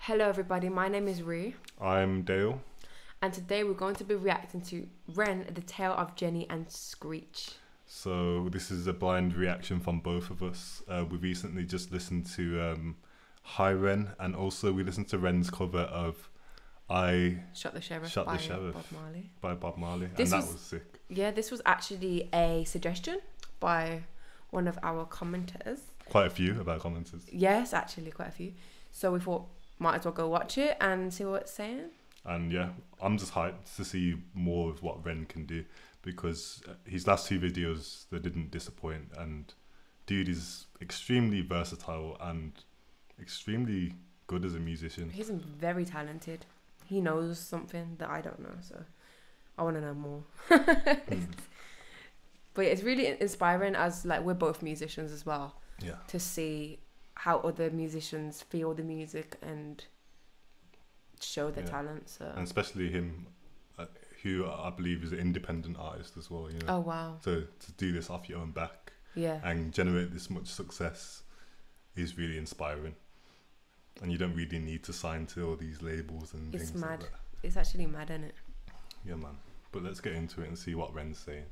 Hello everybody, my name is Ree. I'm Dale. And today we're going to be reacting to Ren, The Tale of Jenny and Screech. So this is a blind reaction from both of us. We recently just listened to Hi Ren, and also we listened to Ren's cover of I Shot the Sheriff by Bob Marley. This and that was sick. Yeah, this was actually a suggestion by one of our commenters. Quite a few of our commenters. Yes, actually quite a few. So we thought might as well go watch it and see what it's saying. And yeah, I'm just hyped to see more of what Ren can do, because his last two videos, they didn't disappoint, and dude is extremely versatile and extremely good as a musician. He's very talented. He knows something that I don't know, so I want to know more. But yeah, it's really inspiring, as like we're both musicians as well. Yeah. To see how other musicians feel the music and show their talent. So. And especially him, who I believe is an independent artist as well. You know. Oh wow! So to do this off your own back, and generate this much success is really inspiring. And you don't really need to sign to all these labels and things. It's mad. Like that. It's actually mad, isn't it? Yeah, man. But let's get into it and see what Ren's saying.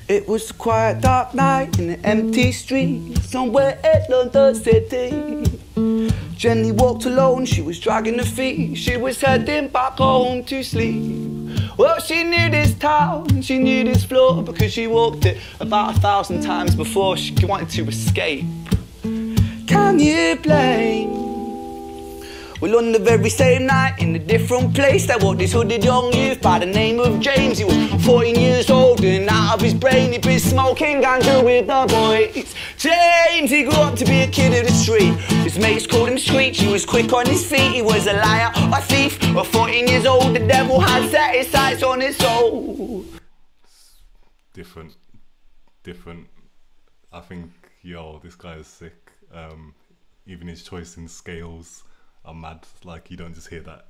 It was a quiet dark night in an empty street somewhere in London City. Jenny walked alone, she was dragging her feet. She was heading back home to sleep. Well, she knew this town, she knew this floor, because she walked it about 1,000 times before she wanted to escape. Can you blame? Well, on the very same night, in a different place, there walked this hooded young youth by the name of James. He was 14 years old and out of his brain, he'd been smoking ganja with the boys. James, he grew up to be a kid of the street. His mates called him Screech, he was quick on his feet. He was a liar, a thief, at 14 years old, the devil had set his sights on his soul. Different. I think, yo, this guy is sick. Even his choice in scales are mad. Like, you don't just hear that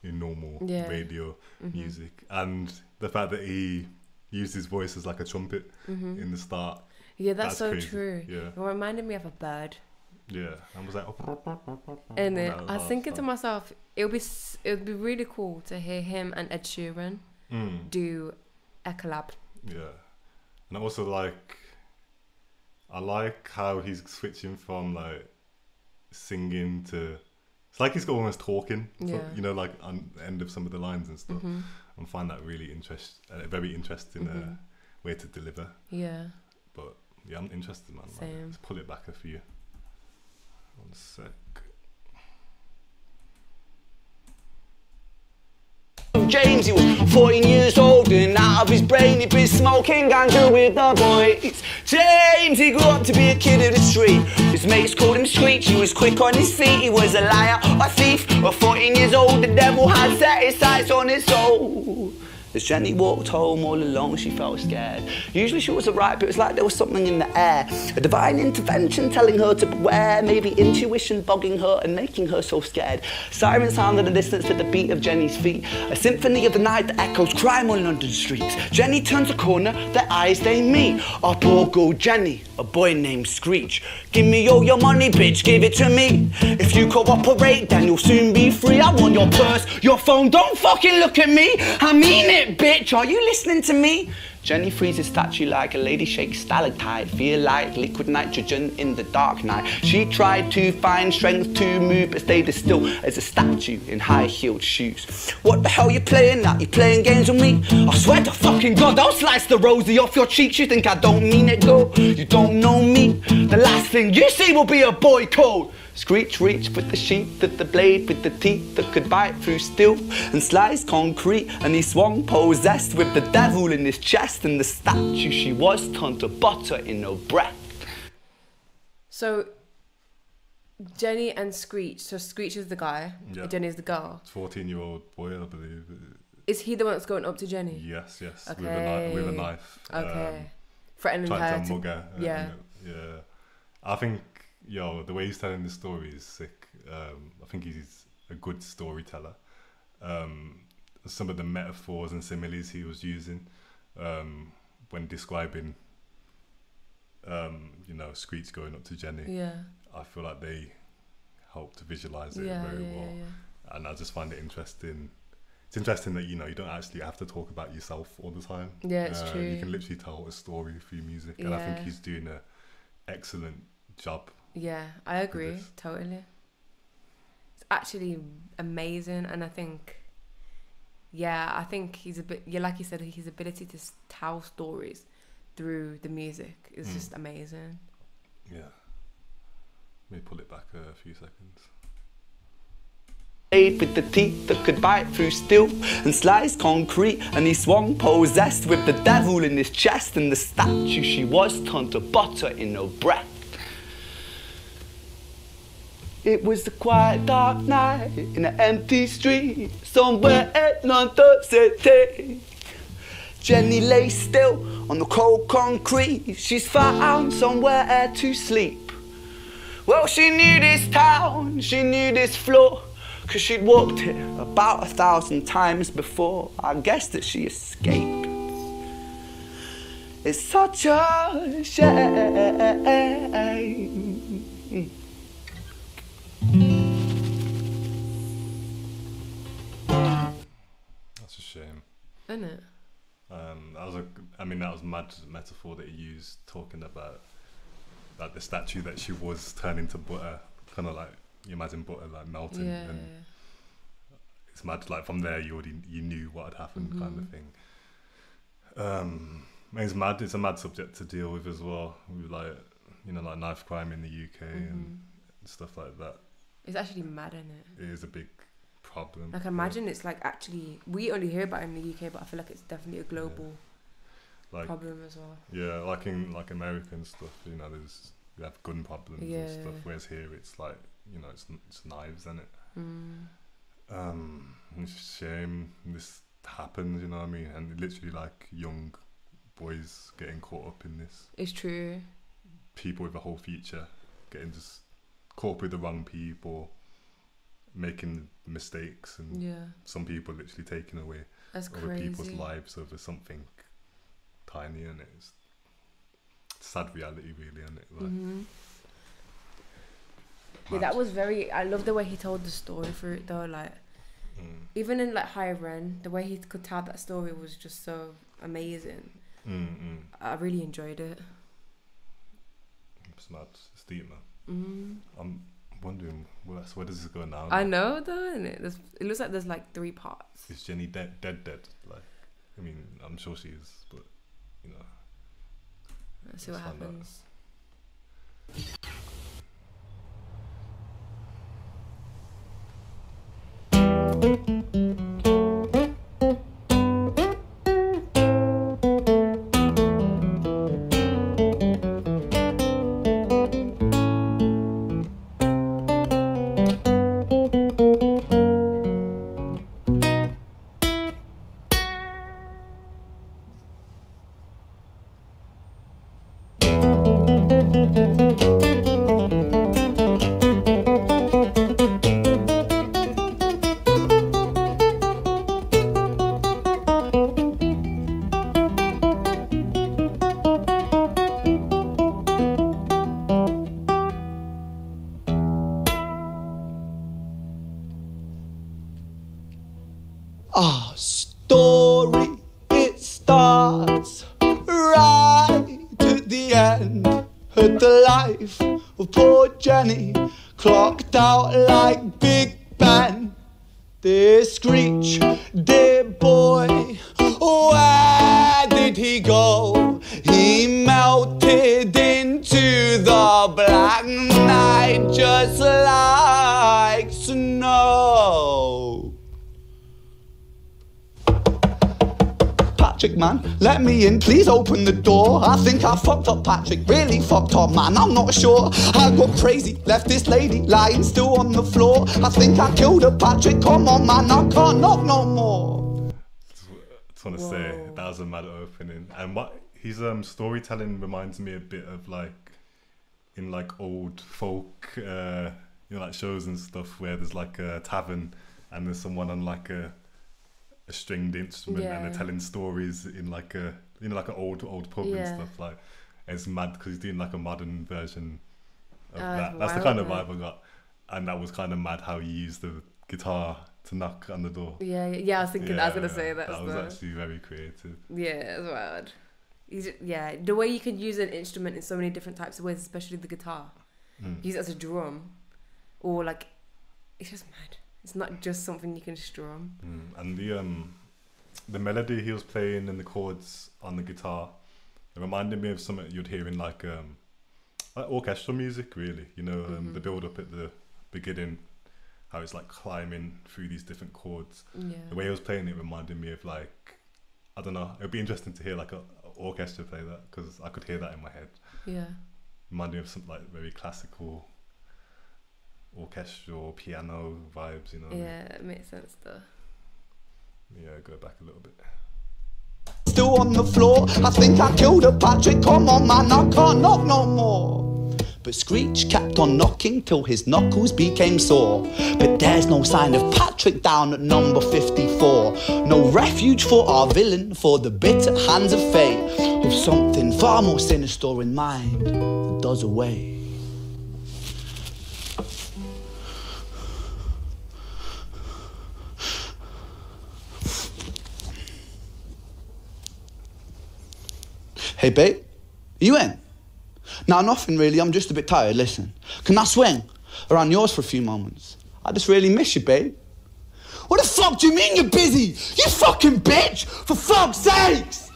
in normal radio music. And the fact that he used his voice as like a trumpet in the start. Yeah, that's so crazy. True. Yeah. It reminded me of a bird. Yeah, I was like, and then I was thinking to myself, it would be really cool to hear him and Ed Sheeran do a collab. Yeah, and I also I like how he's switching from like singing to, it's like he's got almost talking, you know, like on the end of some of the lines and stuff. I find that really a very interesting way to deliver. Yeah. But yeah, I'm interested, man. Like, let's pull it back a few. One sec. James, he was 14 years old and out of his brain, he'd been smoking ganja with the boys. James, he grew up to be a kid of the street. His mates called him Screech, he was quick on his feet. He was a liar, a thief, at 14 years old, the devil had set his sights on his soul. As Jenny walked home all alone, she felt scared. Usually she was alright, but it was like there was something in the air. A divine intervention telling her to beware, maybe intuition bugging her and making her so scared. Sirens sound in the distance at the beat of Jenny's feet. A symphony of the night that echoes crime on London streets. Jenny turns a corner, their eyes they meet. Up or go Jenny, a boy named Screech. Give me all your money, bitch, give it to me. If you cooperate, then you'll soon be free. I want your purse, your phone, don't fucking look at me. I mean it. Bitch, are you listening to me? Jenny freezes statue like a lady shakes stalactite. Feel like liquid nitrogen in the dark night. She tried to find strength to move, but stayed as still as a statue in high-heeled shoes. What the hell you playing at? You playing games with me? I swear to fucking God, I'll slice the rosy off your cheeks. You think I don't mean it, girl? You don't know me. The last thing you see will be a boy code Screech reached with the sheath of the blade, with the teeth that could bite through steel and slice concrete, and he swung possessed with the devil in his chest, and the statue she was turned to butter in her breath. So Jenny and Screech. So Screech is the guy. Yeah. Jenny is the girl. 14-year-old boy, I believe. Is he the one that's going up to Jenny? Yes, yes. Okay. With a knife. Okay. Threatening trying her to mug her. Yeah. Yeah. I think, the way he's telling the story is sick. I think he's a good storyteller. Some of the metaphors and similes he was using when describing, Screech going up to Jenny. Yeah. I feel like they helped to visualize it very well. Yeah. And I just find it interesting. It's interesting that, you don't actually have to talk about yourself all the time. Yeah, it's true. You can literally tell a story through music. And I think he's doing an excellent job. Yeah, I agree. Totally. It's actually amazing. And I think he's a bit, like you said, his ability to tell stories through the music is just amazing. Yeah. Let me pull it back a few seconds. With the teeth that could bite through steel and slice concrete, and he swung possessed with the devil in his chest, and the statue she was turned to butter in her breath. It was a quiet dark night in an empty street somewhere in London City. Jenny lay still on the cold concrete. She's found somewhere to sleep. Well, she knew this town, she knew this floor, 'cause she'd walked here about 1,000 times before. I guess that she escaped. It's such a shame. That's a shame. Isn't it? That was mad metaphor that he used, talking about like the statue that she was turning to butter, kind of like you imagine butter like melting. Yeah. It's mad. Like from there, you knew what had happened, kind of thing. It's mad. It's a mad subject to deal with as well, with like knife crime in the UK and stuff like that. It's actually mad, isn't it? It is a big problem. Like imagine it's like actually we only hear about it in the UK, but I feel like it's definitely a global problem as well. Yeah, like in American stuff, we have gun problems and stuff. Whereas here it's like it's knives, isn't it? It's a shame this happens, you know what I mean? And literally like young boys getting caught up in this. It's true. People with a whole future getting just caught up with the wrong people, making mistakes, and some people literally taking away other people's lives over something tiny, and it's sad reality, really, isn't it? Like, yeah, that was very. I love the way he told the story for it though. Like, even in like High Ren, the way he could tell that story was just so amazing. I really enjoyed it. It's mad. It's deep, man. I'm wondering where does this go now? I know though, isn't it? It looks like there's like 3 parts. Is Jenny dead? Like, I'm sure she is, but Let's see what happens. Our story, it starts right at the end of the life of poor Jenny, clocked out like Big Ben. Dear Screech, dear boy, where did he go? He melted into the black night just like Patrick, man. Let me in, please open the door. I think I fucked up Patrick, really fucked up, man. I'm not sure. I got crazy, left this lady lying still on the floor. I think I killed her, Patrick. Come on, man, I can't knock no more. Just want to say that was a mad opening, and what his storytelling reminds me a bit of like in like old folk, you know, like shows and stuff where there's like a tavern and there's someone on like a stringed instrument and they're telling stories in like a, you know, like an old pub and stuff. Like it's mad because he's doing like a modern version of that. That's the kind of vibe I got, and that was kind of mad how he used the guitar to knock on the door. Yeah, I was thinking I was gonna say that. That was actually very creative. Yeah, it's wild. The way you can use an instrument in so many different types of ways, especially the guitar. Use it as a drum, or like, it's just mad. It's not just something you can strum. And the melody he was playing and the chords on the guitar, it reminded me of something you'd hear in like orchestral music, really. You know, the build up at the beginning, how it's like climbing through these different chords. Yeah. The way he was playing it reminded me of like, I don't know, it would be interesting to hear like a orchestra play that, because I could hear that in my head. Yeah. Reminded me of some like very classical orchestral piano vibes, you know. Yeah, it makes sense though. Yeah, go back a little bit. Still on the floor, I think I killed her, Patrick. Come on, man, I can't knock no more. But Screech kept on knocking till his knuckles became sore. But there's no sign of Patrick down at number 54. No refuge for our villain, for the bitter hands of fate, with something far more sinister in mind that does away. Hey babe, you in? Nah, nothing really, I'm just a bit tired, listen. Can I swing around yours for a few moments? I just really miss you, babe. What the fuck do you mean you're busy? You fucking bitch! For fuck's sakes!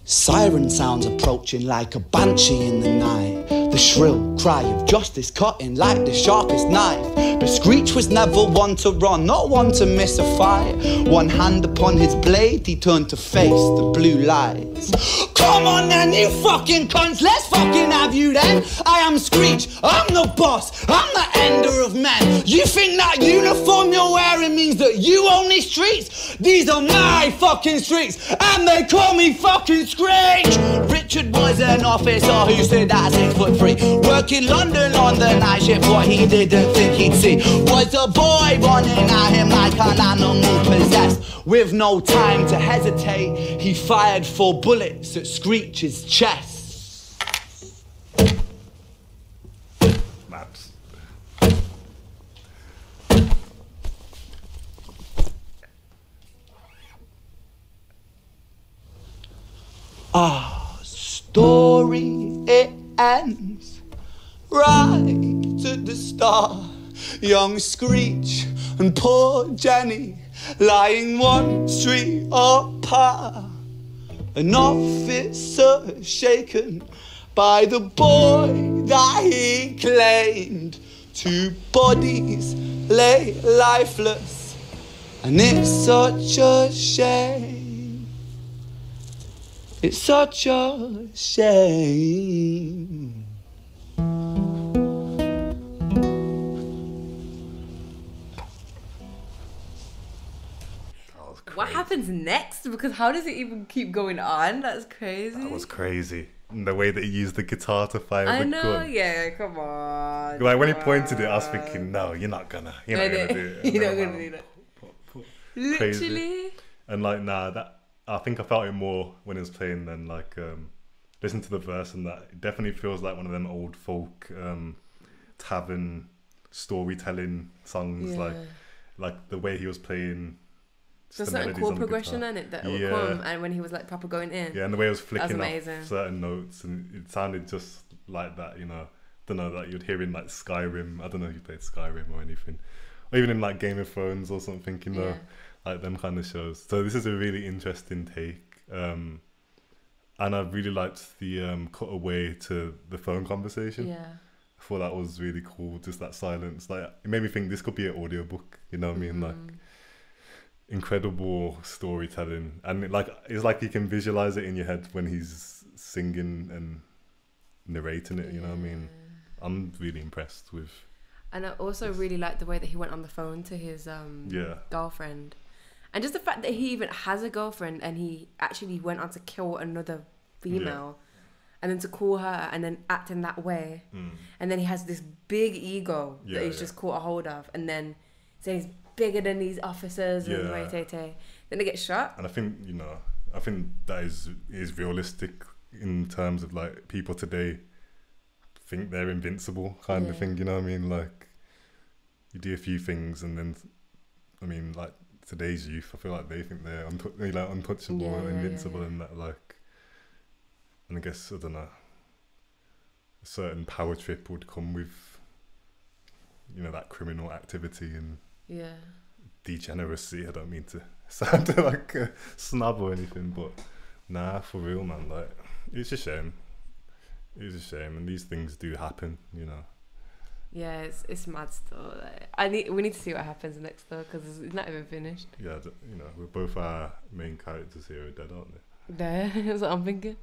Siren sounds approaching like a banshee in the night. The shrill cry of justice cutting like the sharpest knife. But Screech was never one to run, not one to miss a fight. One hand upon his blade, he turned to face the blue lights. Come on then, you fucking cunts, let's fucking have you then. I am Screech, I'm the boss, I'm the ender of men. You think that uniform you're wearing means that you own these streets? These are my fucking streets, and they call me fucking Screech. Richard was an officer who stood at 6'3", working London on the night shift. What he didn't think he'd see was a boy running at him like an animal possessed. With no time to hesitate, he fired 4 bullets at Screech's chest. Maps. Our story, it ends right at the start. Young Screech and poor Jenny lying one street apart. An officer shaken by the boy that he claimed. 2 bodies lay lifeless, and it's such a shame. It's such a shame. What happens next? Because how does it even keep going on? That's crazy. That was crazy. And the way that he used the guitar to fire the gun. Yeah, come on. Like when he pointed it, I was thinking, no, you're not gonna do it. You're not gonna do that. Literally. Crazy. And like, that I think I felt it more when he was playing than like listen to the verse, and that it definitely feels like one of them old folk tavern storytelling songs. Yeah. Like the way he was playing. There's certain chord progression in it that would come, and when he was like proper going in. Yeah, and the way it was flicking off certain notes, and it sounded just like that, you know. I don't know, like you'd hear in like Skyrim. I don't know if you played Skyrim or anything, or even in like Game of Thrones or something, you know, like them kind of shows. So this is a really interesting take, and I really liked the cutaway to the phone conversation. I thought that was really cool. Just that silence, like it made me think this could be an audiobook. You know what I mean? Like incredible storytelling, and it's like you can visualize it in your head when he's singing and narrating it. You know what I mean? I'm really impressed with. And I also really like the way that he went on the phone to his girlfriend. And just the fact that he even has a girlfriend and he actually went on to kill another female and then to call her and then act in that way. And then he has this big ego that he's just caught a hold of. And then saying he's bigger than these officers and then they get shot. And I think, that is realistic in terms of like people today think they're invincible kind of thing, you know what I mean? Like you do a few things and then, I mean, like today's youth, I feel like they think they're untouchable or invincible and that, like, and I guess, I don't know, a certain power trip would come with, that criminal activity and degeneracy. I don't mean to sound like a snob or anything, but nah, for real, man, like, it's a shame. It's a shame, and these things do happen, Yeah, it's mad still. Like, we need to see what happens next though, because it's not even finished. Yeah, we're both our main characters here are dead, aren't they? There, that's what I'm thinking.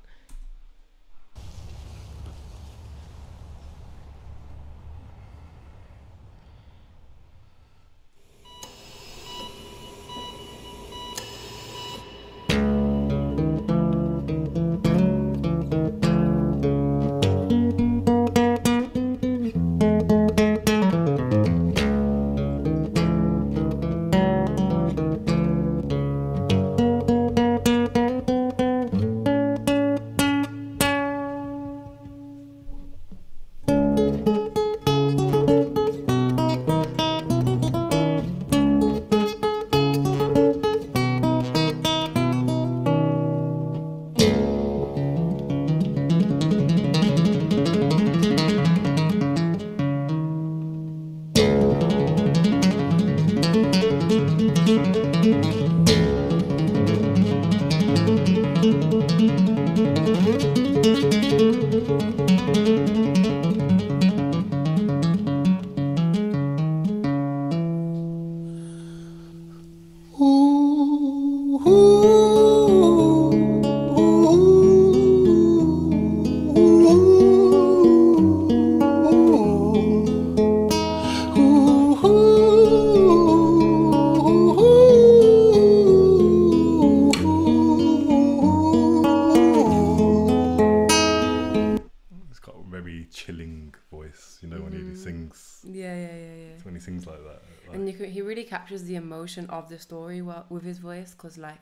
The emotion of the story with his voice, because like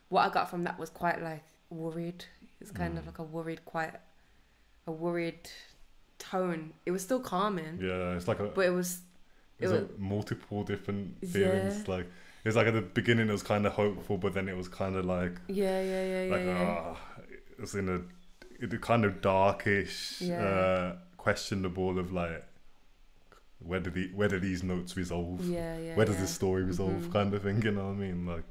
what I got from that was quite like worried. It's kind of like a worried tone. It was still calming. Yeah, it's like but it was multiple different feelings. Like it's like at the beginning it was kind of hopeful, but then it was kind of like it was in a kind of darkish, questionable of like. Where do these notes resolve? Where does this story resolve? Kind of thing, you know what I mean? Like,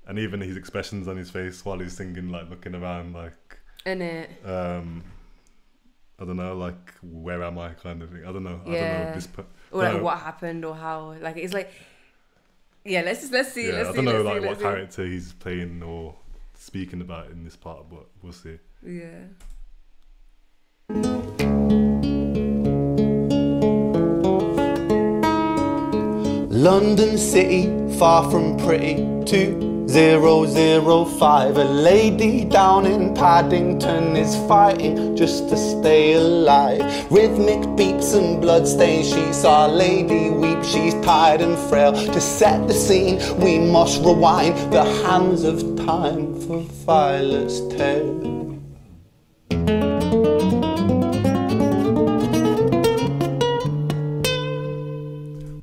and even his expressions on his face while he's singing, like looking around, like, I don't know, like, where am I? Kind of thing. I don't know. Or like what happened or how? Like, it's like, let's see. I don't know, like what character he's playing or speaking about in this part, but we'll see. Yeah. London City, far from pretty, 2005. A lady down in Paddington is fighting just to stay alive. Rhythmic beats and bloodstains, she saw a lady weep. She's tired and frail. To set the scene, we must rewind the hands of time for Violet's tale.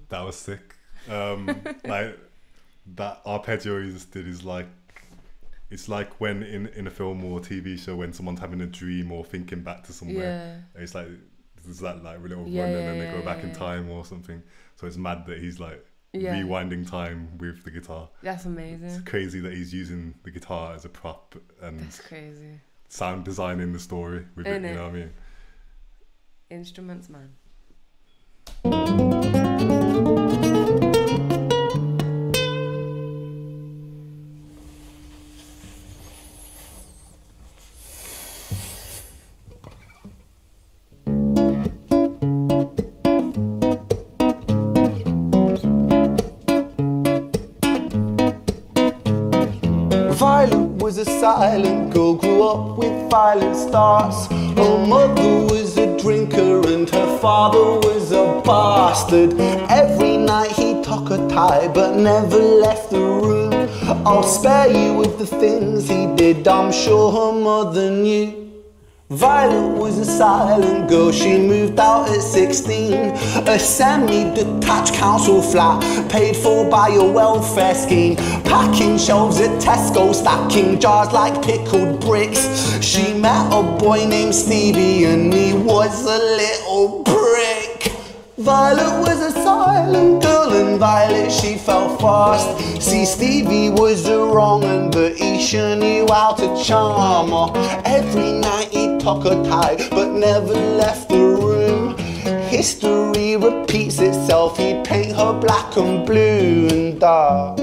That was sick. Like that arpeggio he just did is like, it's like when in a film or TV show when someone's having a dream or thinking back to somewhere, it's like there's that like little run and then they go back in time or something. So it's mad that he's like rewinding time with the guitar. That's amazing. It's crazy that he's using the guitar as a prop and that's crazy. Sound designing the story with it, you know what I mean? Instruments, man. Violet was a silent girl, grew up with violent starts. Her mother was a drinker and her father was a bastard. Every night he took her tie but never left the room. I'll spare you with the things he did, I'm sure her mother knew. Violet was a silent girl, she moved out at 16. A semi-detached council flat, paid for by a welfare scheme. Packing shelves at Tesco, stacking jars like pickled bricks. She met a boy named Stevie and he was a little prick. Violet was a silent girl and Violet she fell fast. See, Stevie was a wrong un, but he sure knew how to charm her. Every night he took her tie but never left the room. History repeats itself, he'd paint her black and blue and dark.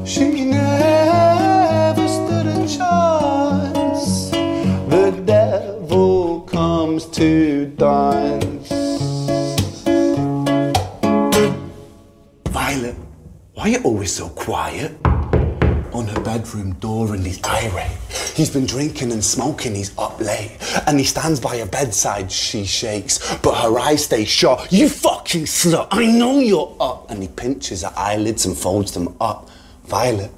She never stood a chance. The devil comes to dance. Violet, why are you always so quiet? On her bedroom door and he's irate. He's been drinking and smoking, he's up late. And he stands by her bedside, she shakes, but her eyes stay shut. You fucking slut, I know you're up. And he pinches her eyelids and folds them up. Violet,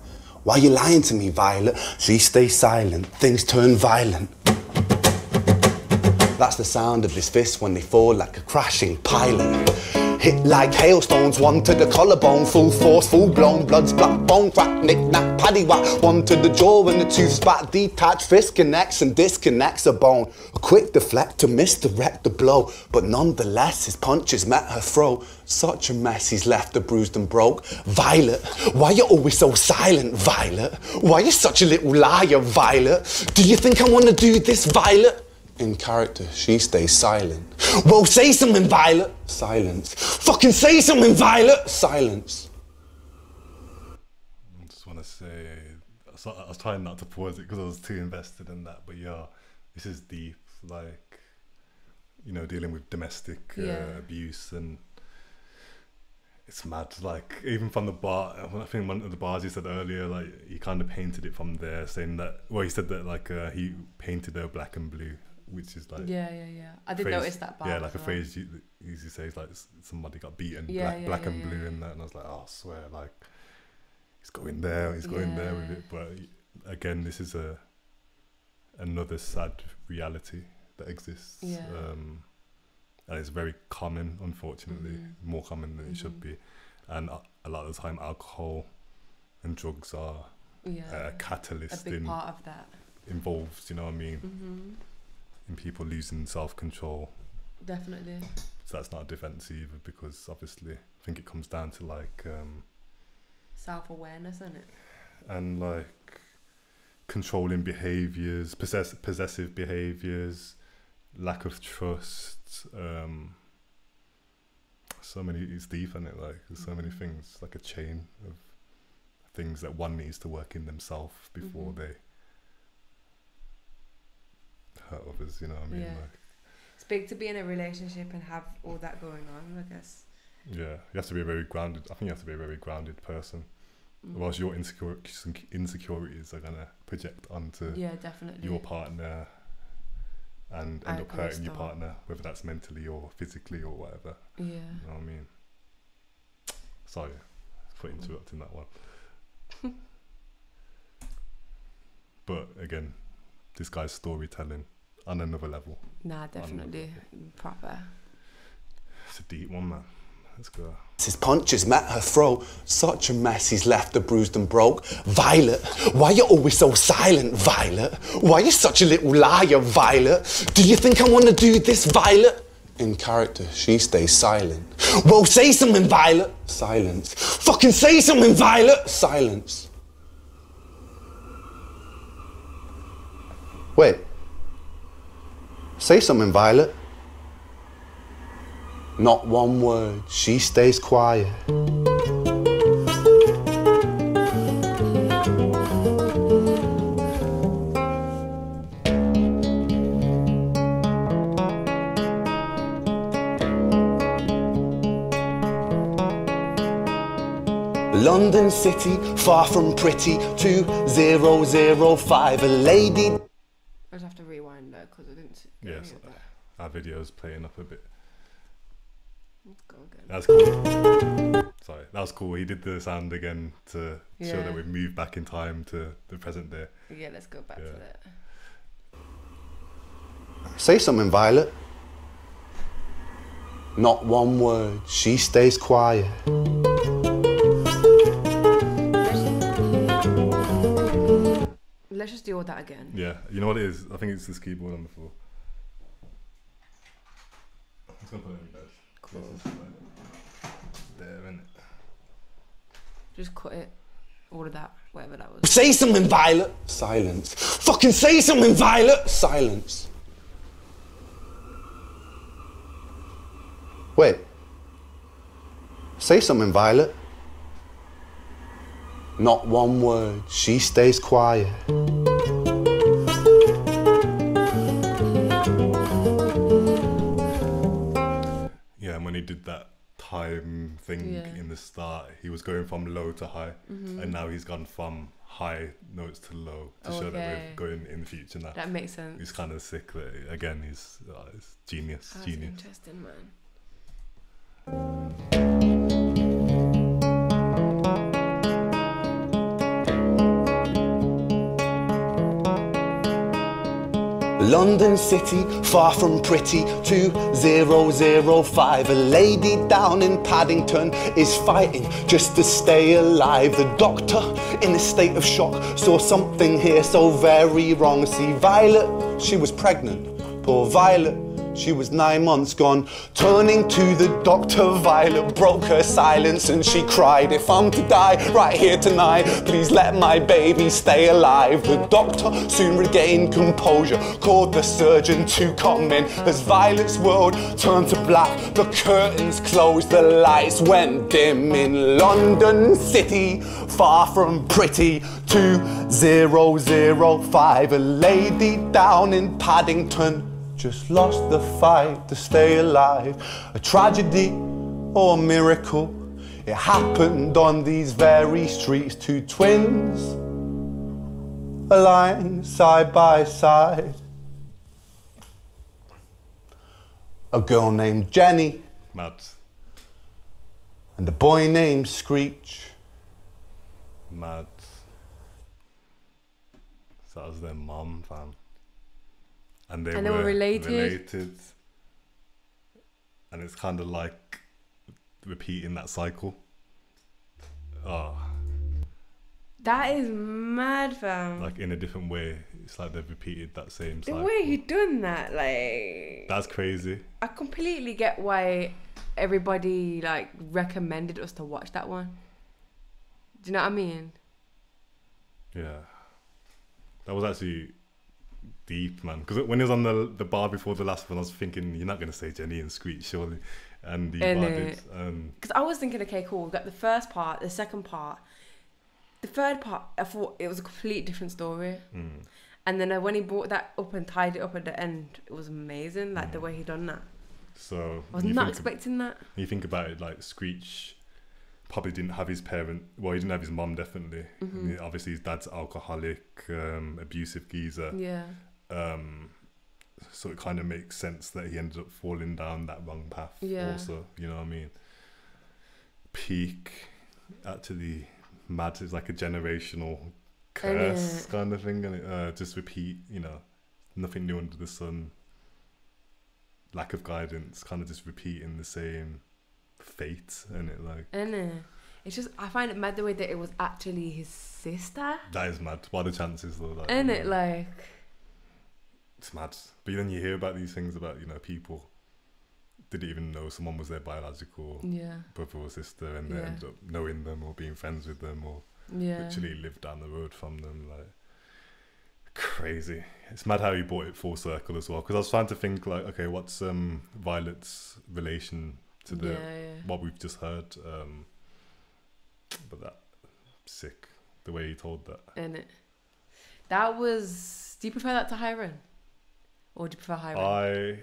why are you lying to me, Violet? She stays silent, things turn violent. That's the sound of his fists when they fall like a crashing pilot. Hit like hailstones, one to the collarbone, full force, full blown, blood's black bone, crack, knick-knack, paddywhack, one to the jaw and the tooth spat, detached fist connects and disconnects a bone. A quick deflect to misdirect the blow, but nonetheless his punches met her throat. Such a mess he's left her bruised and broke. Violet, why you always so silent, Violet? Why you such a little liar, Violet? Do you think I want to do this, Violet? In character, she stays silent. Well, say something, Violet. Silence. Fucking say something, Violet. Silence. I just want to say, I was trying not to pause it because I was too invested in that, but yeah, this is deep, like, you know, dealing with domestic abuse, and it's mad. Like, even from the bar, I think one of the bars he said earlier, like, he kind of painted it from there, saying that, well, he said that, like, he painted her black and blue, which is like, yeah. I did notice that bar. Yeah, like a phrase you usually say is like somebody got beaten, black and blue, and that. And I was like, oh, I swear, like, he's going there with it. But again, this is another sad reality that exists, and it's very common, unfortunately, more common than it should be. And a lot of the time, alcohol and drugs are a catalyst, a big part of that. Involved, you know what I mean? In people losing self-control. Definitely. So that's not a defense either, because obviously I think it comes down to like self-awareness, isn't it? And like controlling behaviours, possessive behaviours, lack of trust, so many, it's deep, isn't it? Like there's so many things, like a chain of things that one needs to work in themselves before they hurt others, you know what I mean? Yeah. Like, it's big to be in a relationship and have all that going on, I guess. Yeah, you have to be a very grounded, I think you have to be a very grounded person. Whilst your insecurities are going to project onto your partner and end up hurting your partner, whether that's mentally or physically or whatever. Yeah. You know what I mean? Sorry for interrupting that one. But again, this guy's storytelling on another level. Nah, definitely. Proper. It's a deep one, man. Let's go. His punches met her throat. Such a mess he's left her bruised and broke. Violet, why you always so silent, Violet? Why you such a little liar, Violet? Do you think I want to do this, Violet? In character, she stays silent. Well, say something, Violet. Silence. Fucking say something, Violet. Silence. Wait. Say something, Violet. Not one word, she stays quiet. London City, far from pretty, 2005, a lady... I just have to rewind that because I didn't see yes, our video's playing up a bit. Let's go again. That's cool. Sorry, that was cool. He did the sound again to show that we've moved back in time to the present day. Yeah, let's go back to that. Say something, Violet. Not one word, she stays quiet. Let's just do all that again. Yeah, you know what it is? I think it's this keyboard on the floor. I'm just gonna put it in bed. Cool. There, isn't it? Just cut it. All of that, whatever that was. Say something, Violet. Silence. Fucking say something, Violet. Silence. Wait. Say something, Violet. Not one word, she stays quiet. Yeah, and when he did that time thing in the start, he was going from low to high, and now he's gone from high notes to low to show that we're going in the future now. That makes sense. He's kind of sick that, again, he's genius. That's genius. Interesting, man. London City, far from pretty, 2005. A lady down in Paddington is fighting just to stay alive. The doctor, in a state of shock, saw something here so very wrong. See, Violet, she was pregnant. Poor Violet, she was 9 months gone. Turning to the doctor, Violet broke her silence and she cried, if I'm to die right here tonight, please let my baby stay alive. The doctor soon regained composure, called the surgeon to come in. As Violet's world turned to black, the curtains closed, the lights went dim. In London City, far from pretty, 2005, a lady down in Paddington just lost the fight to stay alive. A tragedy or a miracle, it happened on these very streets. Two twins aligned side by side. A girl named Jenny Mad. and a boy named Screech. Mad. So that was their mum, fam. And they were related. And it's kind of like repeating that cycle. Oh. That is mad, fam. Like in a different way. It's like they've repeated that same cycle. The way he done that, like... That's crazy. I completely get why everybody, like, recommended us to watch that one. Do you know what I mean? Yeah. That was actually... deep, man, because when he was on the bar before the last one, I was thinking, you're not going to say Jenny and Screech, surely. And the bar did. Because I was thinking, okay, cool, we've got the first part, the second part. The third part, I thought it was a complete different story. And then when he brought that up and tied it up at the end, it was amazing, like the way he done that. So I was not expecting that. You think about it, like Screech probably didn't have his parent, well, he didn't have his mum, definitely. Obviously his dad's alcoholic, abusive geezer. Yeah. So it kind of makes sense that he ended up falling down that wrong path also, you know what I mean? Peak, actually mad, is like a generational curse kind of thing, and it just repeat, you know, nothing new under the sun, lack of guidance, kind of just repeating the same fate, and it like... It's just, I find it mad the way that it was actually his sister. That is mad. What are the chances though? Like, like... It's mad. But then you hear about these things about, you know, people didn't even know someone was their biological brother or sister, and they end up knowing them or being friends with them or literally live down the road from them. Like, crazy. it's mad how he brought it full circle as well. Because I was trying to think like, okay, what's Violet's relation to the what we've just heard? But that sick the way he told that. And that was. Do you prefer that to Hiren, or do you prefer Hiren?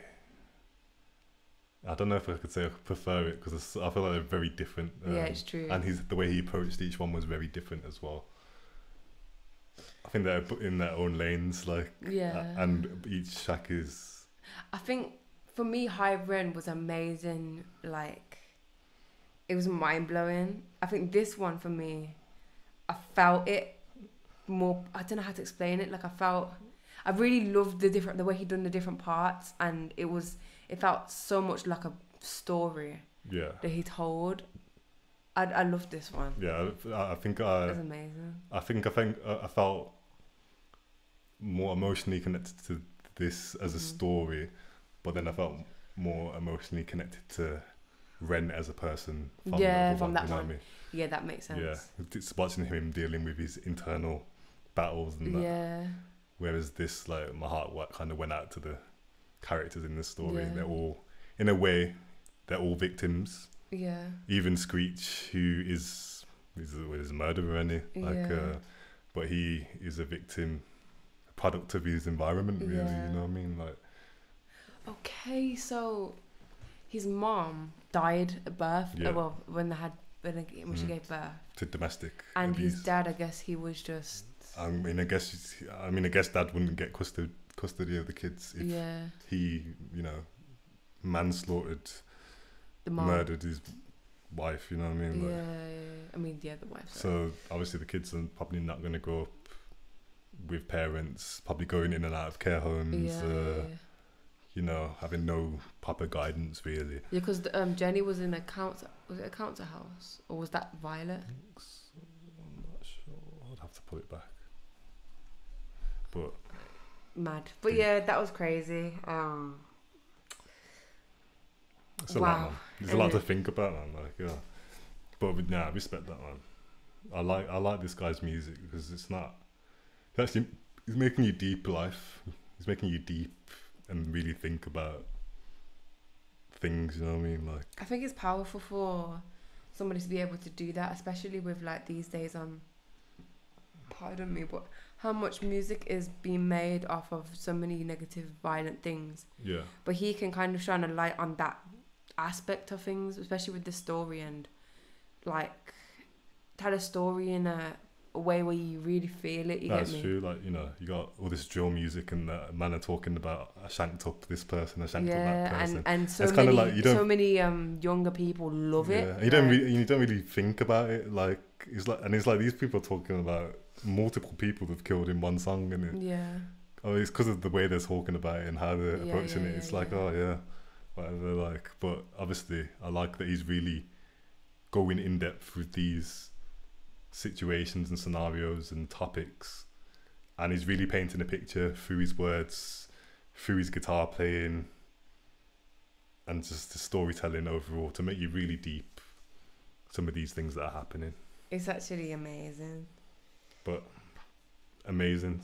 I don't know if I could say I prefer it because I feel like they're very different. Yeah, it's true. And the way he approached each one was very different as well. I think they're in their own lanes, like, and each track is. I think for me, Hiren was amazing. Like, it was mind blowing. I think this one for me, I felt it more. I don't know how to explain it. Like, I really loved the way he done the different parts, and it felt so much like a story. Yeah. That he told. I loved this one. Yeah, I think it was amazing. I think I felt more emotionally connected to this as a story, but then I felt more emotionally connected to Ren as a person. From that one. I mean? Yeah, that makes sense. Yeah, it's watching him dealing with his internal battles and that. Yeah. Whereas this, like, my heart kind of went out to the characters in this story. Yeah. They're all, in a way, they're all victims. Yeah. Even Screech, who is a murderer, isn't he? Like, but he is a victim, a product of his environment, really. You know what I mean? Like. Okay, so his mom died at birth. Yeah. Well, when she gave birth to domestic. And abuse. his dad, I guess, he was just. I guess dad wouldn't get custody of the kids if he, manslaughtered, murdered his wife. You know what I mean? Like, the wife. So obviously the kids are probably not going to grow up with parents, probably going in and out of care homes. Having no proper guidance really. Yeah, because Jenny was in a council house, or was that Violet? I'm not sure. I'd have to put it back. But mad. But yeah, that was crazy. it's a lot, man. There's a lot to think about, man. Like, yeah. But I respect that, man. I like this guy's music because it's not. He's making you deep life. He's making you deep and really think about things. You know what I mean? Like, I think it's powerful for somebody to be able to do that, especially with like these days. Pardon me, but how much music is being made off of so many negative, violent things. Yeah. But he can kind of shine a light on that aspect of things, especially with the story, and like tell a story in a way where you really feel it. That's true. Like, you got all this drill music and the man are talking about I shanked up this person, I shanked up that person. And so many, so many younger people love it. And you don't really think about it. Like, it's like these people are talking about multiple people they've killed in one song, and it's because of the way they're talking about it and how they're approaching it. It's whatever. Like, but obviously I like that he's really going in depth with these situations and scenarios and topics, and he's really painting a picture through his words, through his guitar playing, and just the storytelling overall to make you really deep some of these things that are happening. It's actually amazing. But amazing.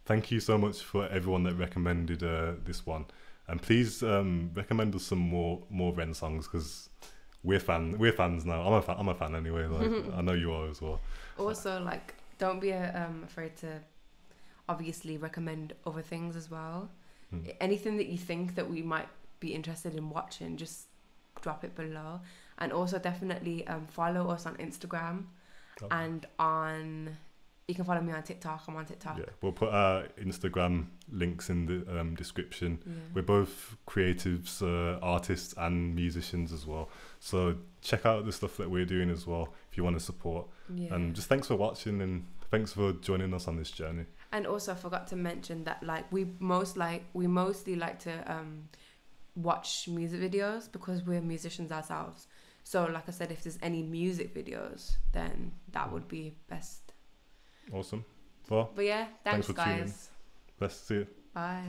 Thank you so much for everyone that recommended this one, and please recommend us some more Ren songs, because we're fans now. I'm a fan anyway. Like, I know you are as well. Also, like, don't be afraid to obviously recommend other things as well. Anything that you think that we might be interested in watching, just drop it below. And also definitely follow us on Instagram and you can follow me on TikTok. I'm on TikTok. Yeah, we'll put our Instagram links in the description. Yeah. We're both creatives, artists and musicians as well. So check out the stuff that we're doing as well if you want to support. Yeah. And just thanks for watching, and thanks for joining us on this journey. And also I forgot to mention that we mostly like to watch music videos because we're musicians ourselves. So like I said, if there's any music videos, then that would be best. Awesome. Well, but yeah, thanks guys. Tuning. Let's see you. Bye.